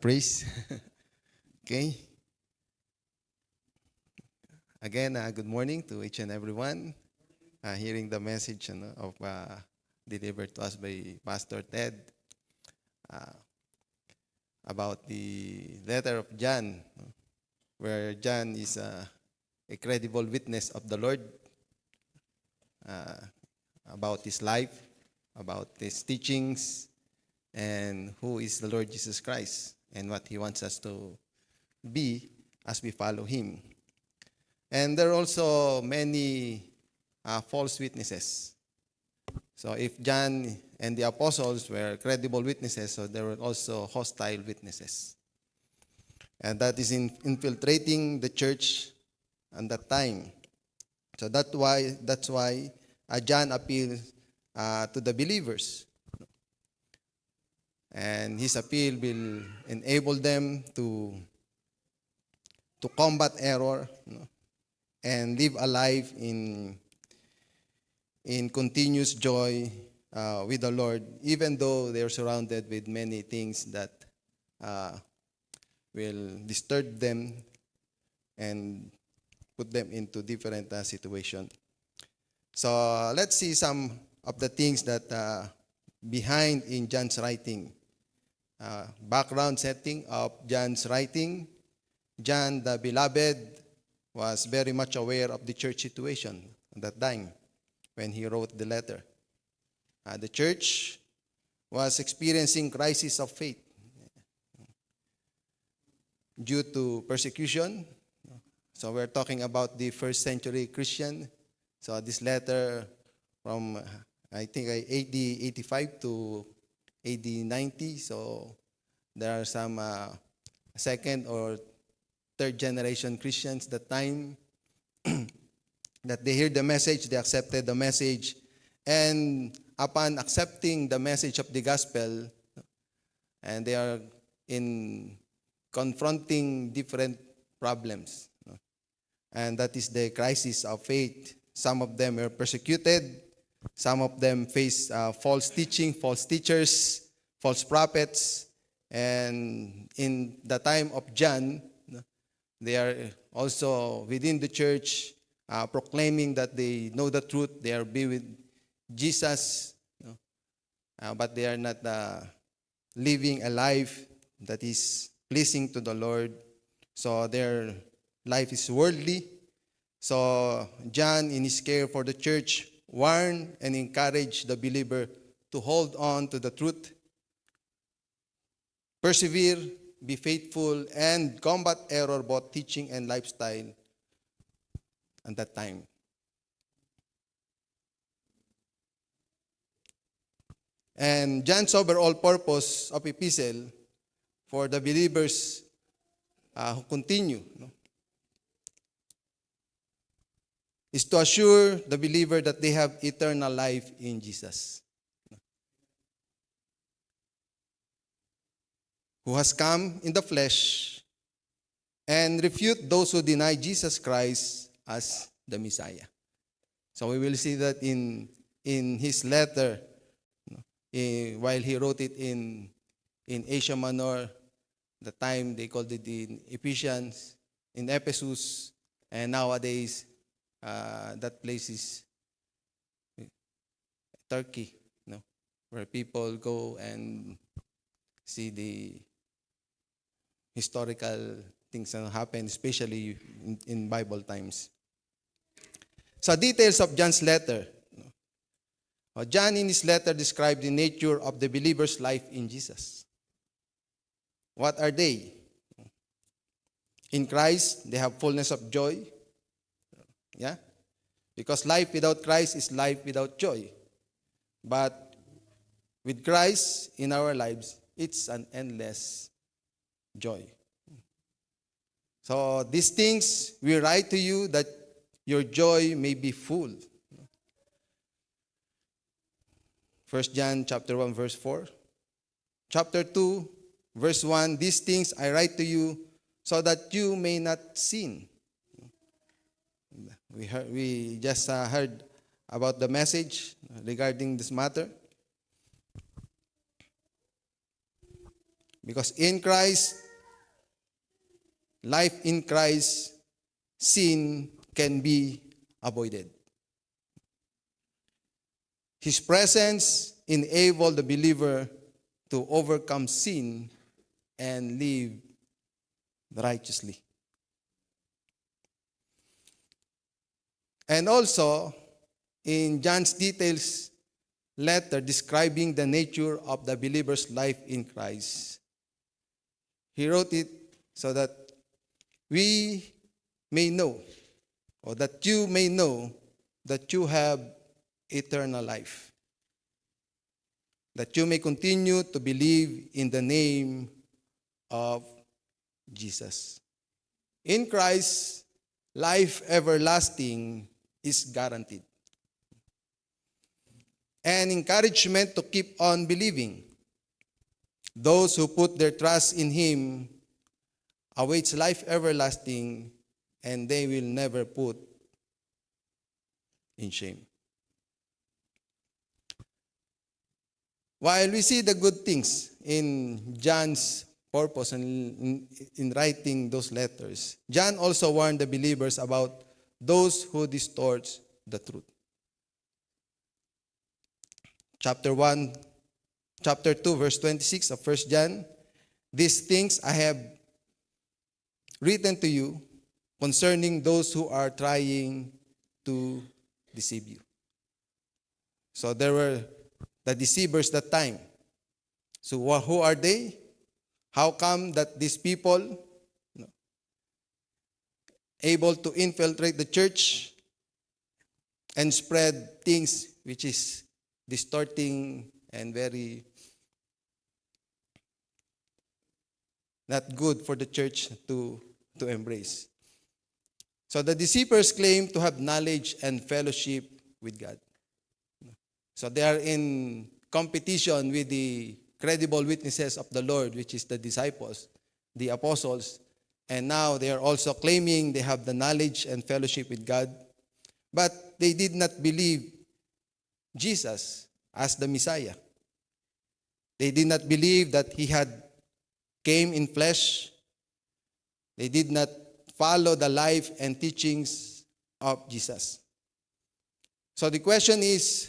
Praise. Okay. Again, good morning to each and everyone. Hearing the message of delivered to us by Pastor Ted uh, about the letter of John, where John is a credible witness of the Lord uh, about his life, about his teachings, and who is the Lord Jesus Christ, and what he wants us to be as we follow him. And there are also many false witnesses. So if John and the apostles were credible witnesses, so there were also hostile witnesses. And that is infiltrating the church at that time. So that's why John appeals to the believers. And his appeal will enable them to combat error, and live a life in continuous joy with the Lord, even though they are surrounded with many things that will disturb them and put them into different situations. So let's see some of the things that behind in John's writing. Background setting of John's writing. John the Beloved was very much aware of the church situation at that time when he wrote the letter. The church was experiencing crisis of faith due to persecution. So we're talking about the first century Christian. So this letter from I think AD 85 to AD 90. So there are some second or third generation Christians that time that they heard the message, they accepted the message, and upon accepting the message of the gospel, and they are in confronting different problems, and that is the crisis of faith. Some of them were persecuted, some of them face false teaching, false teachers, false prophets, and in the time of John, they are also within the church proclaiming that they know the truth, they are be with Jesus, but they are not living a life that is pleasing to the Lord. So their life is worldly. So John, in his care for the church, warned and encouraged the believer to hold on to the truth, persevere, be faithful, and combat error, both teaching and lifestyle at that time. And John's overall purpose of epistle for the believers who continue is to assure the believer that they have eternal life in Jesus, who has come in the flesh, and refute those who deny Jesus Christ as the Messiah. So we will see that in his letter, while he wrote it in Asia Minor, the time they called it in Ephesians, in Ephesus, and nowadays that place is Turkey, where people go and see the historical things that happen, especially in Bible times. So details of John's letter. John in his letter described the nature of the believer's life in Jesus. What are they? In Christ, they have fullness of joy. Yeah? Because life without Christ is life without joy. But with Christ in our lives, it's an endless joy. So these things we write to you that your joy may be full. 1 John chapter 1 verse 4. Chapter 2 verse 1, these things I write to you so that you may not sin. We just heard about the message regarding this matter. Because in Christ, life in Christ, sin can be avoided. His presence enables the believer to overcome sin and live righteously. And also, in John's details letter describing the nature of the believer's life in Christ, he wrote it so that we may know, or that you may know, that you have eternal life. That you may continue to believe in the name of Jesus. In Christ, life everlasting is guaranteed. And encouragement to keep on believing. Those who put their trust in Him awaits life everlasting, and they will never put in shame. While we see the good things in John's purpose in writing those letters, John also warned the believers about those who distort the truth. Chapter 2, verse 26 of 1 John, these things I have written to you concerning those who are trying to deceive you. So there were the deceivers that time. So who are they? How come that these people able to infiltrate the church and spread things which is distorting and very not good for the church to embrace? So the deceivers claim to have knowledge and fellowship with God. So they are in competition with the credible witnesses of the Lord, which is the disciples, the apostles. And now they are also claiming they have the knowledge and fellowship with God. But they did not believe Jesus as the Messiah. They did not believe that He had came in flesh. They did not follow the life and teachings of Jesus. So the question is,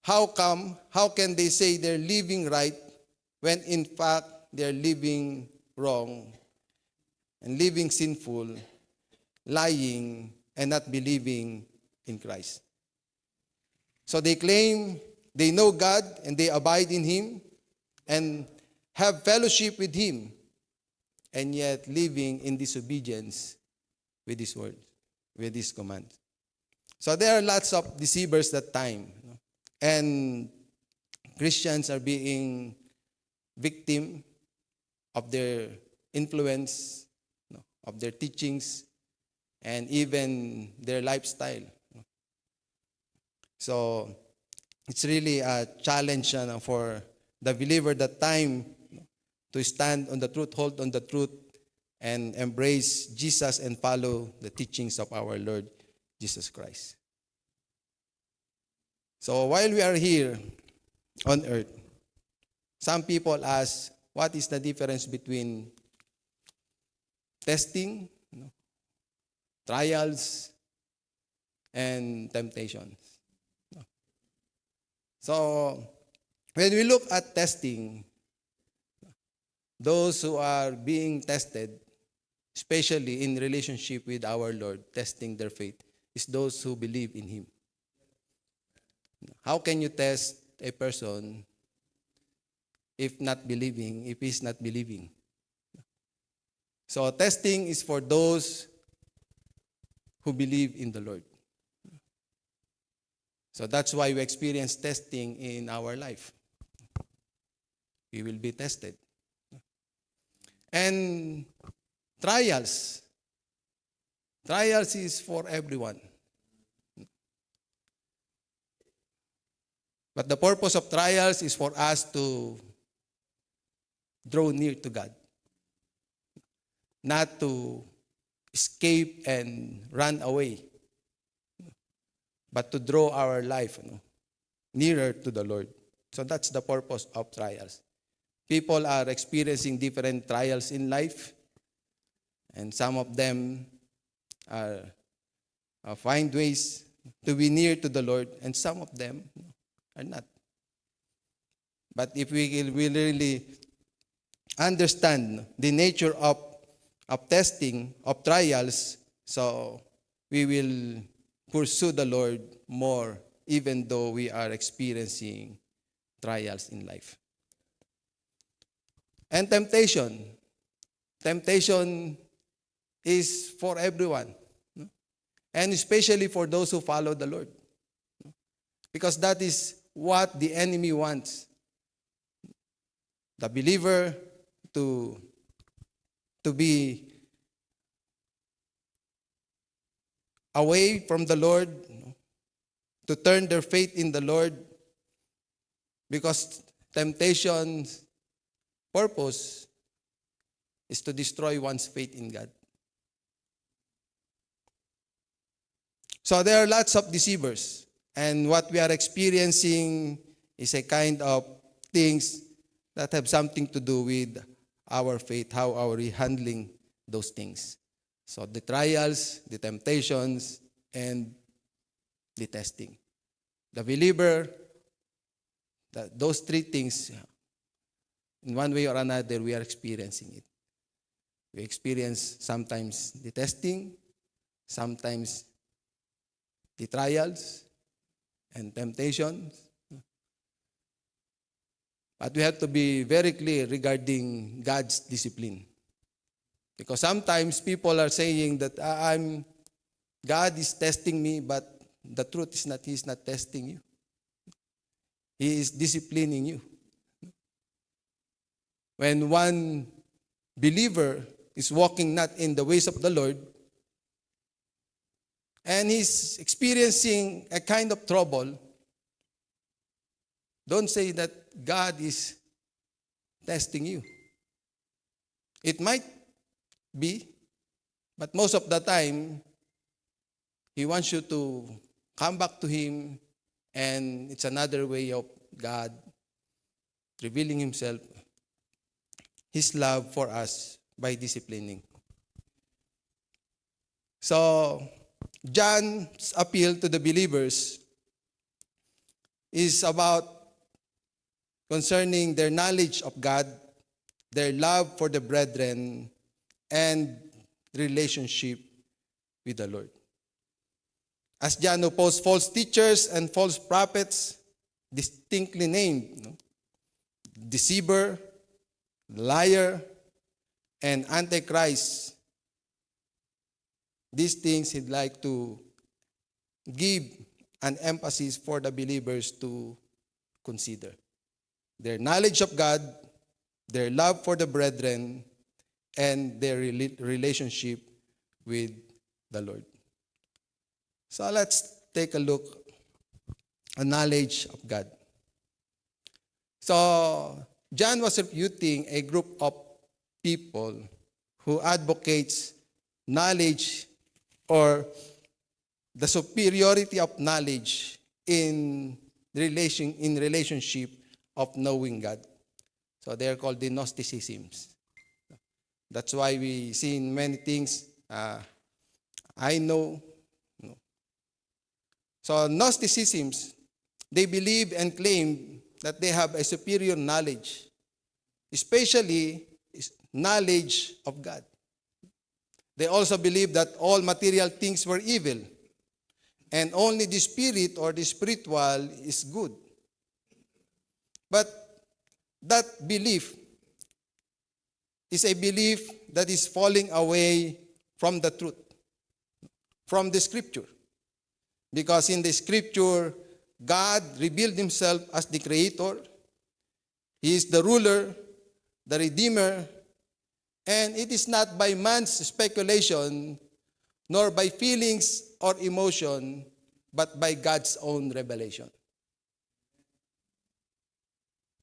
how can they say they're living right when in fact they're living wrong and living sinful, lying, and not believing in Christ? So they claim they know God and they abide in Him and have fellowship with Him, and yet living in disobedience with His word, with His command. So there are lots of deceivers that time. And Christians are being victim of their influence, of their teachings, and even their lifestyle. So it's really a challenge for the believer that time to stand on the truth, hold on the truth, and embrace Jesus and follow the teachings of our Lord Jesus Christ. So while we are here on earth, some people ask, what is the difference between testing, trials, and temptations? So when we look at testing, those who are being tested, especially in relationship with our Lord, testing their faith, is those who believe in Him. How can you test a person if he's not believing? So testing is for those who believe in the Lord. So that's why we experience testing in our life. We will be tested. And trials. Trials is for everyone. But the purpose of trials is for us to draw near to God. Not to escape and run away, but to draw our life nearer to the Lord. So that's the purpose of trials. People are experiencing different trials in life, and some of them are find ways to be near to the Lord, and some of them are not. But if we will really understand the nature of testing, of trials, so we will pursue the Lord more, even though we are experiencing trials in life. And temptation. Temptation is for everyone, and especially for those who follow the Lord, because that is what the enemy wants. The believer to be away from the Lord, to turn their faith in the Lord, because temptation's purpose is to destroy one's faith in God. So there are lots of deceivers, and what we are experiencing is a kind of things that have something to do with our faith. How are we handling those things? So the trials, the temptations, and the testing. The believer, those three things, in one way or another, we are experiencing it. We experience sometimes the testing, sometimes the trials and temptations. But we have to be very clear regarding God's discipline. Because sometimes people are saying that God is testing me, but the truth is not, He is not testing you. He is disciplining you. When one believer is walking not in the ways of the Lord, and he's experiencing a kind of trouble, don't say that God is testing you. It might be, but most of the time, He wants you to come back to Him, and it's another way of God revealing Himself, His love for us by disciplining. So, John's appeal to the believers is about concerning their knowledge of God, their love for the brethren, and relationship with the Lord. As John opposed false teachers and false prophets, distinctly named, deceiver, liar, and antichrist, these things he'd like to give an emphasis for the believers to consider. Their knowledge of God, their love for the brethren, and their relationship with the Lord. So let's take a look at knowledge of God. So John was refuting a group of people who advocates knowledge or the superiority of knowledge in relationship of knowing God. So they are called the Gnosticisms. That's why we see in many things, I know. So Gnosticisms, they believe and claim that they have a superior knowledge, especially knowledge of God. They also believe that all material things were evil, and only the spirit or the spiritual is good. But that belief is a belief that is falling away from the truth, from the Scripture. Because in the Scripture, God revealed Himself as the Creator. He is the ruler, the Redeemer, and it is not by man's speculation, nor by feelings or emotion, but by God's own revelation.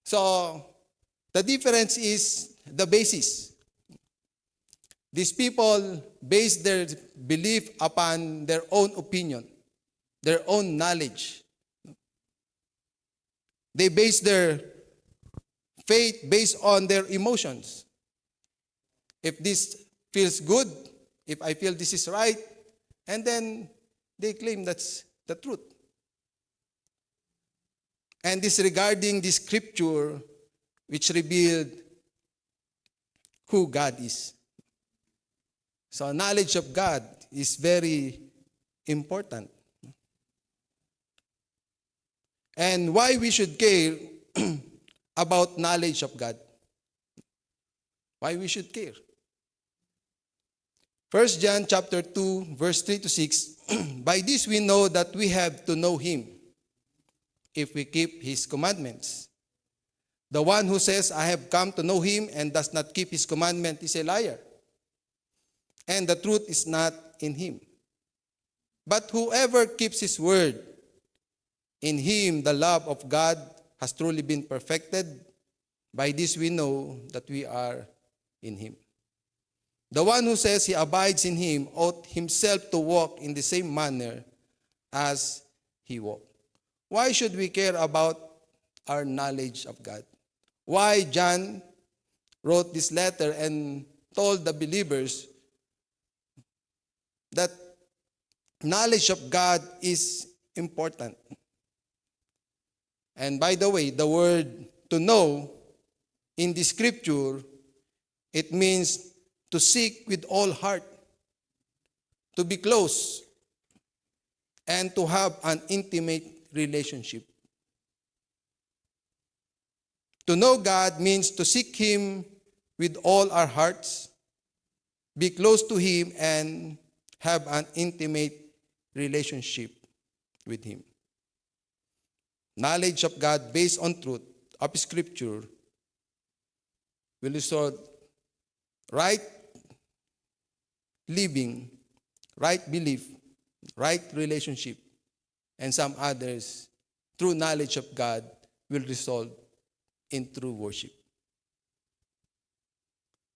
So, the difference is the basis. These people base their belief upon their own opinion, their own knowledge. They base their faith based on their emotions. If this feels good, if I feel this is right, and then they claim that's the truth. And disregarding the scripture which revealed who God is. So knowledge of God is very important. And why we should care about knowledge of God? Why we should care? 1 John chapter 2, verse 3 to 6, by this we know that we have to know Him, if we keep His commandments. The one who says, I have come to know Him and does not keep His commandment is a liar, and the truth is not in him. But whoever keeps His word, in him the love of God has truly been perfected. By this we know that we are in Him. The one who says he abides in Him ought himself to walk in the same manner as He walked. Why should we care about our knowledge of God? Why John wrote this letter and told the believers that knowledge of God is important. And by the way, the word to know in the scripture, it means to seek with all heart, to be close, and to have an intimate relationship. To know God means to seek Him with all our hearts, be close to Him, and have an intimate relationship with Him. Knowledge of God based on truth of Scripture will result right living, right belief, right relationship, and some others, true knowledge of God, will result in true worship.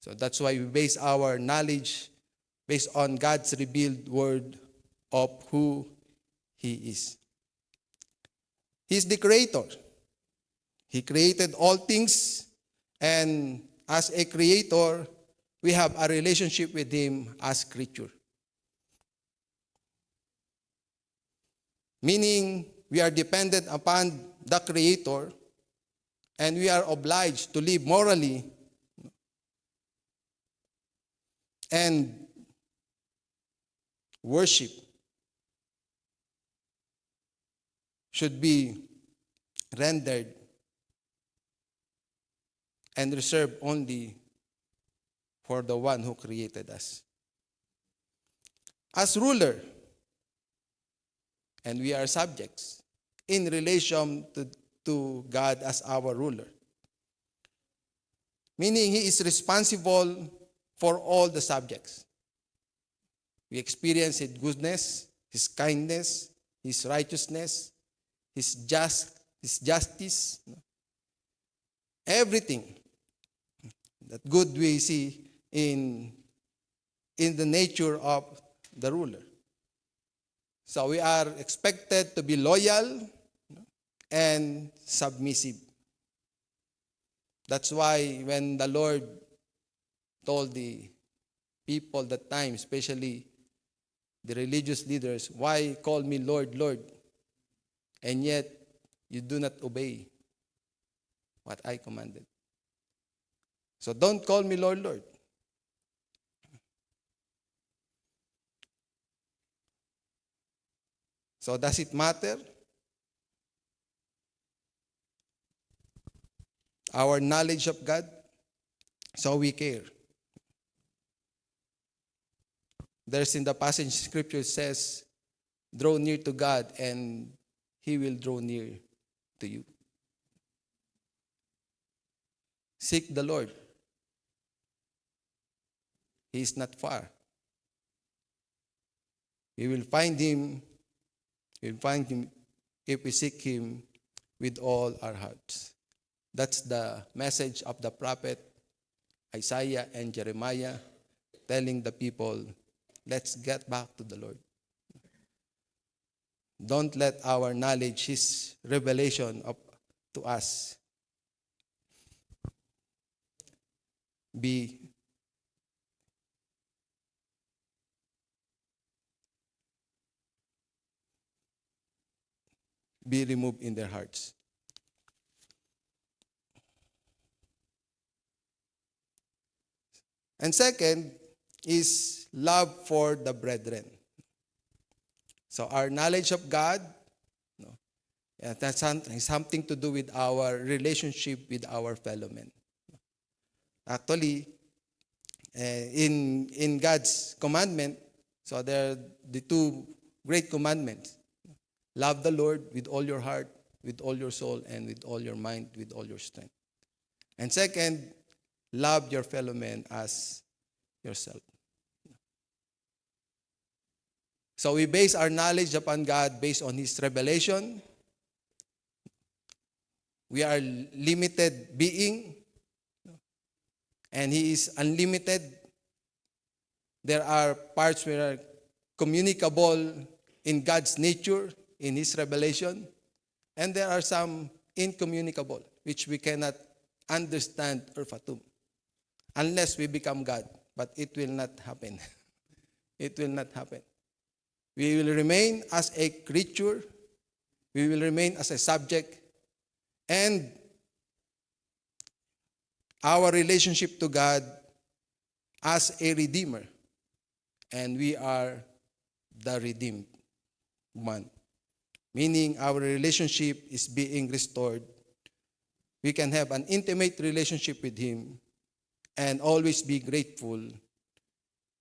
So that's why we base our knowledge based on God's revealed word of who He is. He's the creator. He created all things, and as a creator, we have a relationship with Him as creature. Meaning, we are dependent upon the Creator, and we are obliged to live morally and worship should be rendered and reserved only for the one who created us. As ruler, and we are subjects in relation to God as our ruler. Meaning He is responsible for all the subjects. We experience His goodness, His kindness, His righteousness, His justice, everything that good we see in the nature of the ruler. So we are expected to be loyal and submissive. That's why when the Lord told the people that time, especially the religious leaders, why call me Lord, Lord, and yet you do not obey what I commanded? So don't call me Lord, Lord. So does it matter? Our knowledge of God? So we care. There's in the passage scripture says, draw near to God and He will draw near to you. Seek the Lord. He is not far. We will find Him. We will find Him if we seek Him with all our hearts. That's the message of the prophet Isaiah and Jeremiah, telling the people, let's get back to the Lord. Don't let our knowledge, His revelation to us, be removed in their hearts. And second is love for the brethren. So our knowledge of God, that's something to do with our relationship with our fellow men. Actually, in God's commandment, so there are the two great commandments. Love the Lord with all your heart, with all your soul, and with all your mind, with all your strength. And second, love your fellow men as yourself. So we base our knowledge upon God based on His revelation. We are limited being, and He is unlimited. There are parts where are communicable in God's nature, in His revelation, and there are some incommunicable, which we cannot understand or fathom, unless we become God. But it will not happen. It will not happen. We will remain as a creature. We will remain as a subject. And our relationship to God as a redeemer. And we are the redeemed one. Meaning our relationship is being restored. We can have an intimate relationship with Him and always be grateful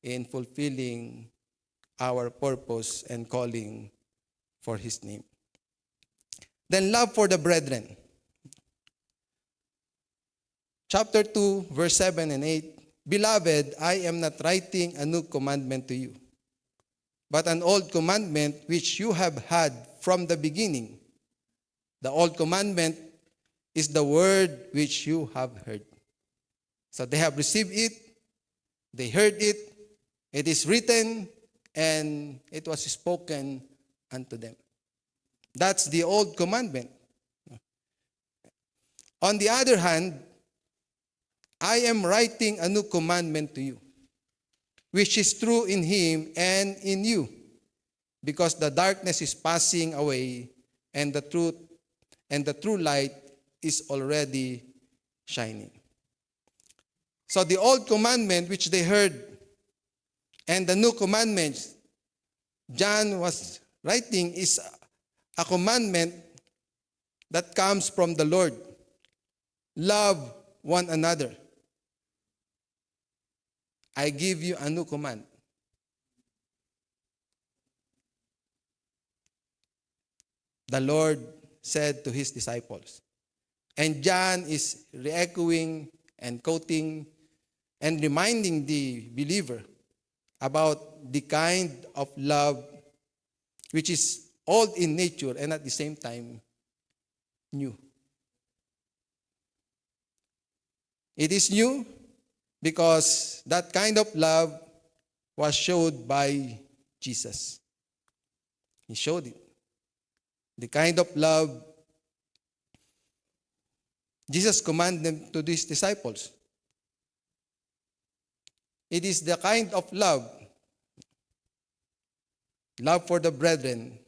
in fulfilling our purpose and calling for His name. Then love for the brethren. Chapter 2, verse 7 and 8. Beloved, I am not writing a new commandment to you, but an old commandment which you have had from the beginning. The old commandment is the word which you have heard. So they have received it, they heard it, it is written, and it was spoken unto them. That's the old commandment. On the other hand, I am writing a new commandment to you, which is true in Him and in you, because the darkness is passing away, and the true light is already shining. So the old commandment which they heard and the new commandments John was writing is a commandment that comes from the Lord. Love one another. I give you a new command. The Lord said to His disciples. And John is re-echoing and quoting and reminding the believer about the kind of love which is old in nature and at the same time new. It is new because that kind of love was showed by Jesus. He showed it. The kind of love Jesus commanded to His disciples. It is the kind of love for the brethren,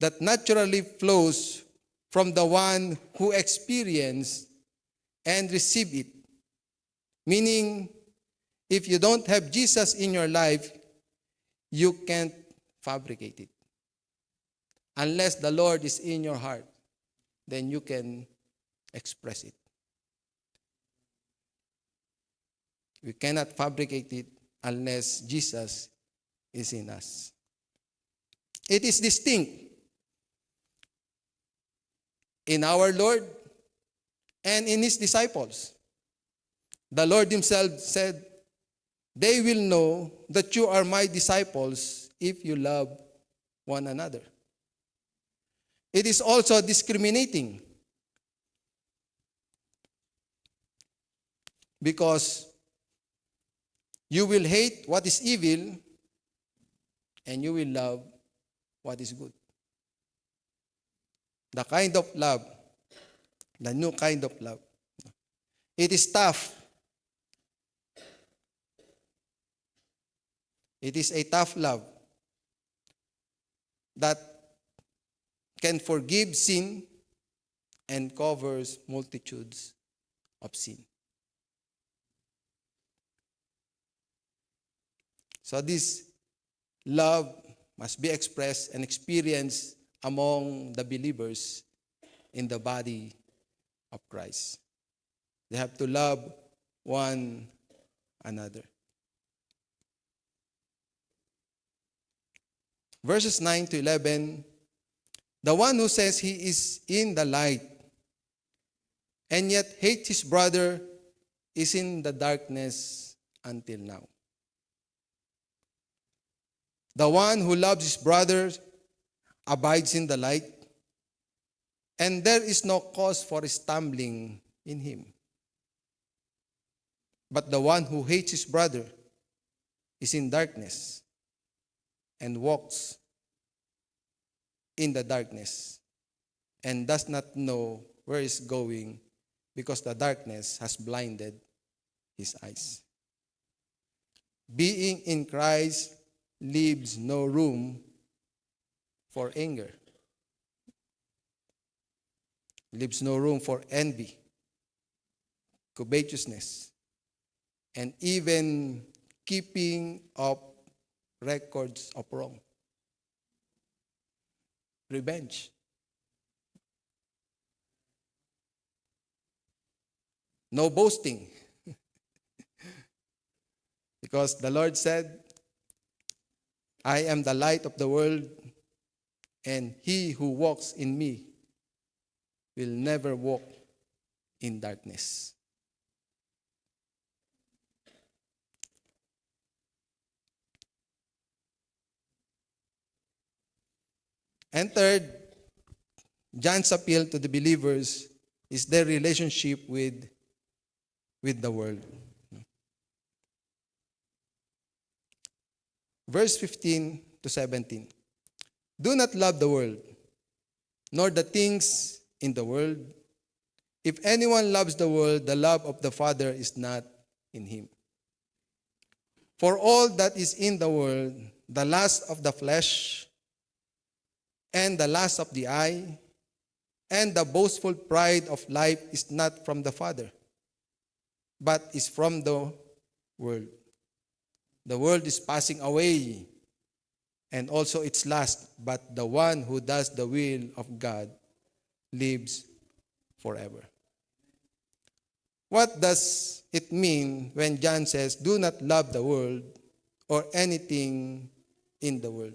that naturally flows from the one who experienced and received it. Meaning, if you don't have Jesus in your life, you can't fabricate it. Unless the Lord is in your heart, then you can express it. We cannot fabricate it unless Jesus is in us. It is distinct in our Lord and in His disciples. The Lord Himself said, "They will know that you are my disciples if you love one another." It is also discriminating because you will hate what is evil and you will love what is good. The kind of love, the new kind of love. It is tough It is a tough love that can forgive sin and covers multitudes of sin. So this love must be expressed and experienced among the believers in the body of Christ. They have to love one another. Verses 9 to 11, the one who says he is in the light and yet hates his brother is in the darkness until now. The one who loves his brother abides in the light, and there is no cause for stumbling in him. But the one who hates his brother is in darkness and walks in the darkness and does not know where he is going because the darkness has blinded his eyes. Being in Christ leaves no room for anger. Leaves no room for envy, covetousness, and even keeping up records of wrong. Revenge. No boasting. Because the Lord said, I am the light of the world, and he who walks in me will never walk in darkness. And third, John's appeal to the believers is their relationship with the world. Verse 15 to 17. Do not love the world, nor the things in the world. If anyone loves the world, the love of the Father is not in him. For all that is in the world, the lust of the flesh, and the lust of the eye, and the boastful pride of life is not from the Father, but is from the world. The world is passing away, and also its lust, but the one who does the will of God lives forever. What does it mean when John says, do not love the world or anything in the world?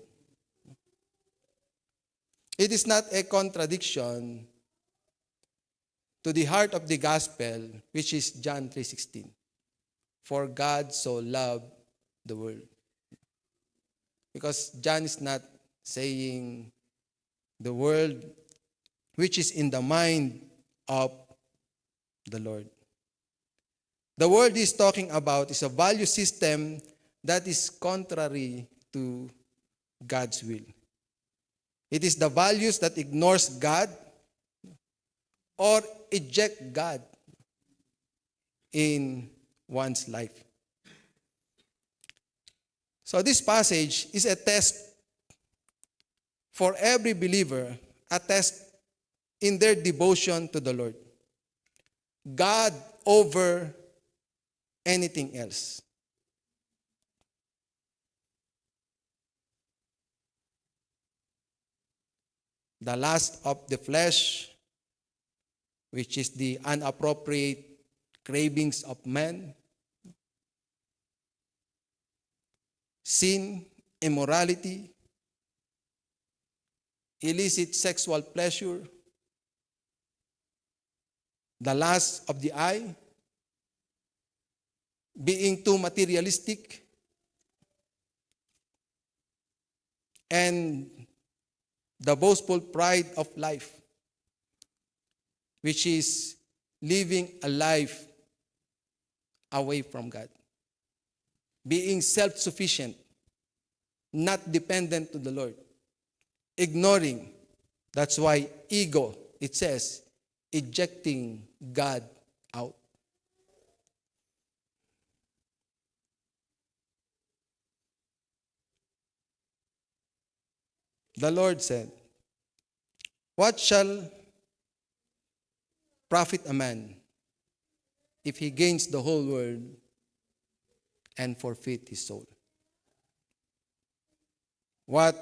It is not a contradiction to the heart of the gospel, which is John 3:16. For God so loved the world. Because John is not saying the world which is in the mind of the Lord. The world he's talking about is a value system that is contrary to God's will. It is the values that ignores God or eject God in one's life. So this passage is a test for every believer, a test in their devotion to the Lord. God over anything else. The lust of the flesh, which is the inappropriate cravings of man, sin, immorality, illicit sexual pleasure, the lust of the eye, being too materialistic, and the boastful pride of life, which is living a life away from God. Being self-sufficient, not dependent to the Lord. Ignoring, that's why ego, it says, ejecting God out. The Lord said, "What shall profit a man if he gains the whole world and forfeit his soul? What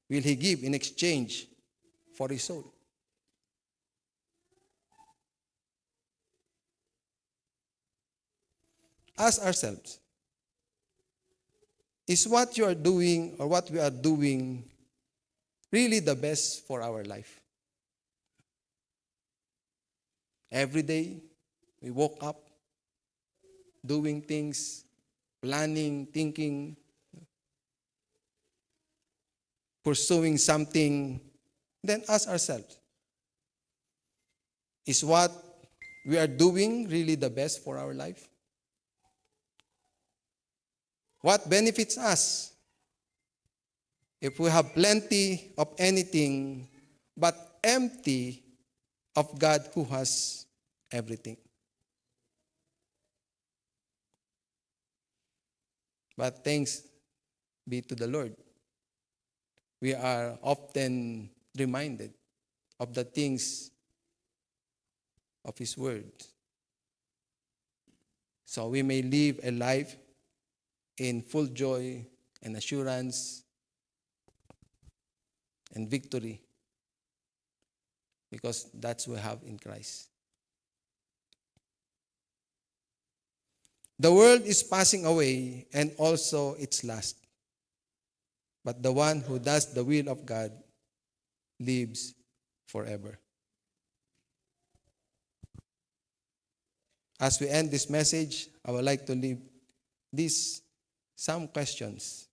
will he give in exchange for his soul?" Ask ourselves, is what you are doing or what we are doing really the best for our life? Every day, we woke up doing things, planning, thinking, pursuing something. Then ask ourselves, is what we are doing really the best for our life? What benefits us if we have plenty of anything but empty of God who has everything? But thanks be to the Lord, we are often reminded of the things of His Word. So we may live a life in full joy and assurance and victory, because that's what we have in Christ. The world is passing away and also its lust, but the one who does the will of God lives forever. As we end this message, I would like to leave some questions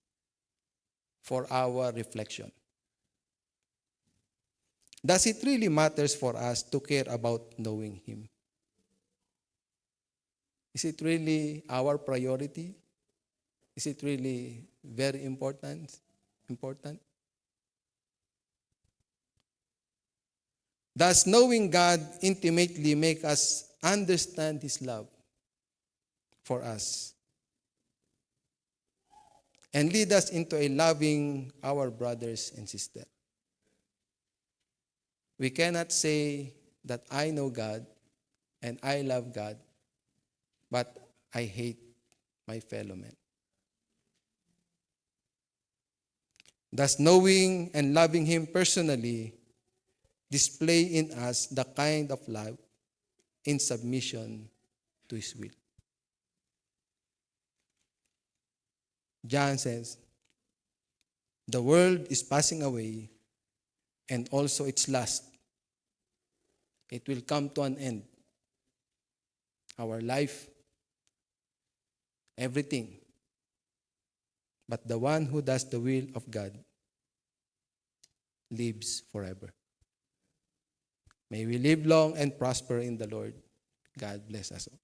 for our reflection. Does it really matters for us to care about knowing Him? Is it really our priority? Is it really very important? Does knowing God intimately make us understand His love for us and lead us into a loving our brothers and sisters? We cannot say that I know God and I love God, but I hate my fellow man. Does knowing and loving Him personally display in us the kind of love in submission to His will? John says, the world is passing away and also its lust. It will come to an end. Our life, everything. But the one who does the will of God lives forever. May we live long and prosper in the Lord. God bless us all.